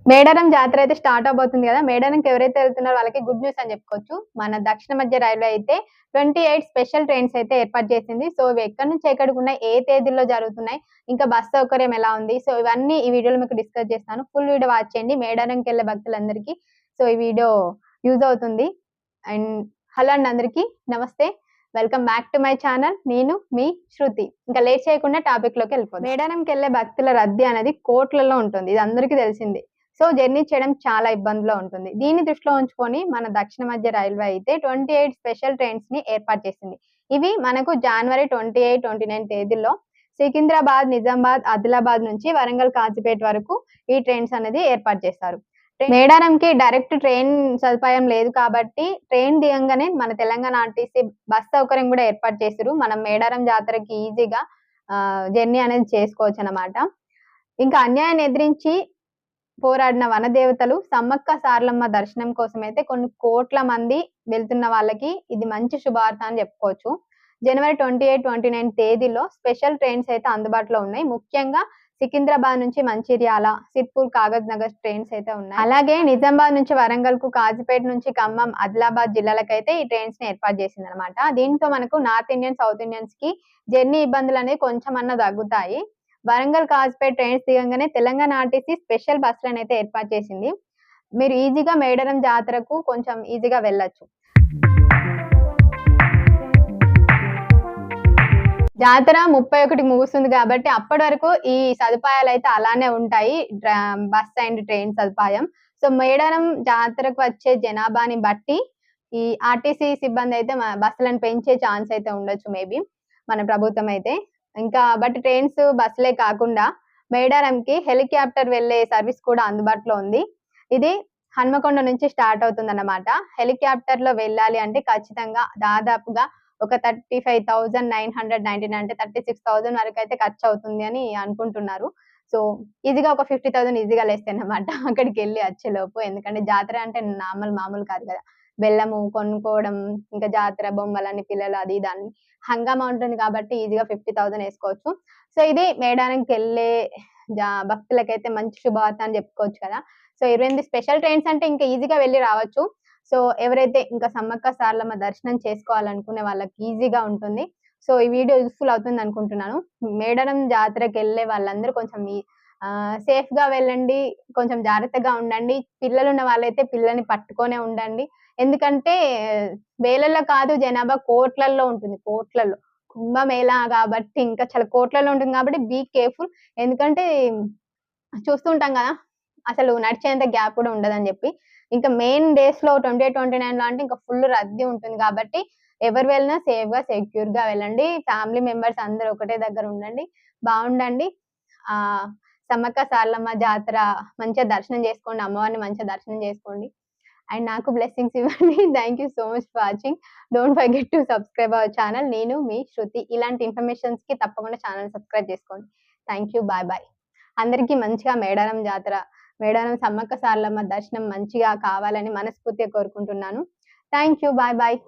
మేడారం జాతర అయితే స్టార్ట్ అవబోతుంది కదా! మేడారంకి ఎవరైతే వెళ్తున్నారో వాళ్ళకి గుడ్ న్యూస్ అని చెప్పుకోవచ్చు. మన దక్షిణ మధ్య రైల్వే అయితే 28 స్పెషల్ ట్రైన్స్ అయితే ఏర్పాటు చేసింది. సో, ఇవి ఎక్కడి నుంచి ఎక్కడికున్నాయి, ఏ తేదీల్లో జరుగుతున్నాయి, ఇంకా బస్ సౌకర్యం ఎలా ఉంది, సో, ఇవన్నీ ఈ వీడియోలో మీకు డిస్కస్ చేస్తాను. ఫుల్ వీడియో వాచ్ చేయండి. మేడారంకెళ్ళే భక్తులందరికీ సో, ఈ వీడియో యూజ్ అవుతుంది. అండ్ హలో అండి అందరికీ. నమస్తే. Welcome back to my channel. నేను మీ శృతి. ఇంకా లేట్ చేయకుండా టాపిక్‌లోకి వెళ్ళిపోదాం. మేడారంకెళ్ళే భక్తుల రద్దీ అనేది కోట్లలో ఉంటుంది. ఇది అందరికీ తెలిసిందే. సో, జర్నీ చేయడం చాలా ఇబ్బందిలో ఉంటుంది. దీన్ని దృష్టిలో ఉంచుకొని మన దక్షిణ మధ్య రైల్వే అయితే 28 స్పెషల్ ట్రైన్స్‌ని ఏర్పాటు చేసింది. ఇవి మనకు జనవరి 28, 29 తేదీల్లో సికింద్రాబాద్, నిజామాబాద్, ఆదిలాబాద్ నుంచి వరంగల్, కాజీపేట వరకు ఈ ట్రైన్స్ అనేది ఏర్పాటు చేస్తారు. మేడారంకి డైరెక్ట్ ట్రైన్ సదుపాయం లేదు కాబట్టి ట్రైన్ దిగంగానే మన తెలంగాణ ఆర్టీసీ బస్ సౌకర్యం కూడా ఏర్పాటు చేసిర్రు. మనం మేడారం జాతరకి ఈజీగా జర్నీ అనేది చేసుకోవచ్చనమాట. ఇంకా అన్యాయాన్ని ఎదిరించి పోరాడిన వనదేవతలు సమ్మక్క సారలమ్మ దర్శనం కోసమైతే కొన్ని కోట్ల మంది వెళ్తున్న వాళ్ళకి ఇది మంచి శుభవార్త అని చెప్పుకోవచ్చు. జనవరి 28, 29 తేదీలో స్పెషల్ ట్రైన్స్ అయితే అందుబాటులో ఉన్నాయి. ముఖ్యంగా సికింద్రాబాద్ నుంచి మంచిర్యాల, సిర్పూర్, కాగజ్ నగర్ ట్రైన్స్ అయితే ఉన్నాయి. అలాగే నిజామాబాద్ నుంచి వరంగల్‌కు, కాజీపేట నుంచి ఖమ్మం, ఆదిలాబాద్ జిల్లాలకైతే ఈ ట్రైన్స్‌ని ఏర్పాటు చేసిందనమాట. దీంతో మనకు నార్త్ ఇండియన్, సౌత్ ఇండియన్స్‌కి జర్నీ ఇబ్బందులనేవి కొంచెమన్నా తగ్గుతాయి. వరంగల్, కాజ్‌పేట ట్రైన్స్ దిగంగానే తెలంగాణ ఆర్టీసీ స్పెషల్ బస్సులనైతే ఏర్పాటు చేసింది. మీరు ఈజీగా మేడారం జాతరకు కొంచెం ఈజీగా వెళ్ళొచ్చు. జాతర 31కి ముగుస్తుంది కాబట్టి అప్పటి వరకు ఈ సదుపాయాలైతే అలానే ఉంటాయి. బస్ అండ్ ట్రైన్ సదుపాయం. సో, మేడారం జాతరకు వచ్చే జనాభాని బట్టి ఈ ఆర్టీసీ సిబ్బంది అయితే బస్సులను పెంచే ఛాన్స్ అయితే ఉండొచ్చు మేబీ మన ప్రభుత్వం అయితే. ఇంకా బట్ ట్రైన్స్, బస్సులే కాకుండా మేడారంకి హెలికాప్టర్ వెళ్ళే సర్వీస్ కూడా అందుబాటులో ఉంది. ఇది హన్మకొండ నుంచి స్టార్ట్ అవుతుందన్నమాట. హెలికాప్టర్‌లో వెళ్ళాలి అంటే ఖచ్చితంగా దాదాపుగా ఒక 35,999 అంటే 36,000 వరకైతే ఖర్చవుతుంది అని అనుకుంటున్నారు. సో, ఈజీగా ఒక 50,000 ఈజీగా లేస్తాయన్నమాట అక్కడికెళ్ళి వచ్చేలోపు. ఎందుకంటే జాతర అంటే మామూలు కాదు కదా! బెల్లము కొనుక్కోవడం, ఇంకా జాతర బొమ్మలని పిల్లలు అది ఇది అని హంగామా ఉంటుంది కాబట్టి ఈజీగా 50,000 ఏసుకోవచ్చు. సో, ఇది మేడారంకెళ్ళే భక్తులకైతే మంచి శుభవార్త అని చెప్పుకోవచ్చు కదా! సో, 28 స్పెషల్ ట్రైన్స్ అంటే ఇంకా ఈజీగా వెళ్లి రావచ్చు. సో, ఎవరైతే ఇంకా సమ్మక్క సారలమ్మ దర్శనం చేసుకోవాలనుకునే వాళ్ళకి ఈజీగా ఉంటుంది. సో, ఈ వీడియో యూజ్‌ఫుల్ అవుతుంది అనుకుంటున్నాను. మేడారం జాతరకెళ్ళే వాళ్ళందరూ కొంచెం సేఫ్‌గా వెళ్ళండి. కొంచెం జాగ్రత్తగా ఉండండి. పిల్లలున్న వాళ్ళైతే పిల్లల్ని పట్టుకొనే ఉండండి. ఎందుకంటే వేలల్లో కాదు జనాభా కోట్లల్లో ఉంటుంది. కోట్లల్లో. కుంభమేళా గాబట్టి ఇంకా చాలా కోట్లల్లో ఉంటుంది గాబట్టి బీ కేర్‌ఫుల్. ఎందుకంటే చూస్తూ ఉంటాం గదా! అసలు నడిచేంత గ్యాప్ కూడా ఉండదని జెప్పి. ఇంకా మెయిన్ డేస్‌లో 28, 29లో అంటే ఇంకా ఫుల్ రద్దీ ఉంటుంది గాబట్టి ఎవరు వెళ్ళినా సేఫ్‌గా, సెక్యూర్‌గా వెళ్ళండి. ఫ్యామిలీ మెంబర్స్ అందరూ ఒకటే దగ్గర ఉండండి. బావుండండి. సమ్మక్క సారలమ్మ జాతర మంచిగా దర్శనం జేసుకోండి. అమ్మవారిని మంచిగా దర్శనం జేసుకోండి. అండ్ నాకు బ్లెస్సింగ్స్ ఇవ్వండి. Thank you so much for watching. Don't forget to subscribe our channel. నేను మీ శృతి. ఇలాంటి ఇన్ఫర్మేషన్స్‌కి తప్పకుండా ఛానల్ సబ్స్క్రైబ్ చేసుకోండి. Thank you. బాయ్. అందరికీ మంచిగా మేడారం జాతర, మేడారం సమ్మక్క సారలమ్మ దర్శనం మంచిగా కావాలని మనస్ఫూర్తిగా కోరుకుంటున్నాను. Thank you. బాయ్.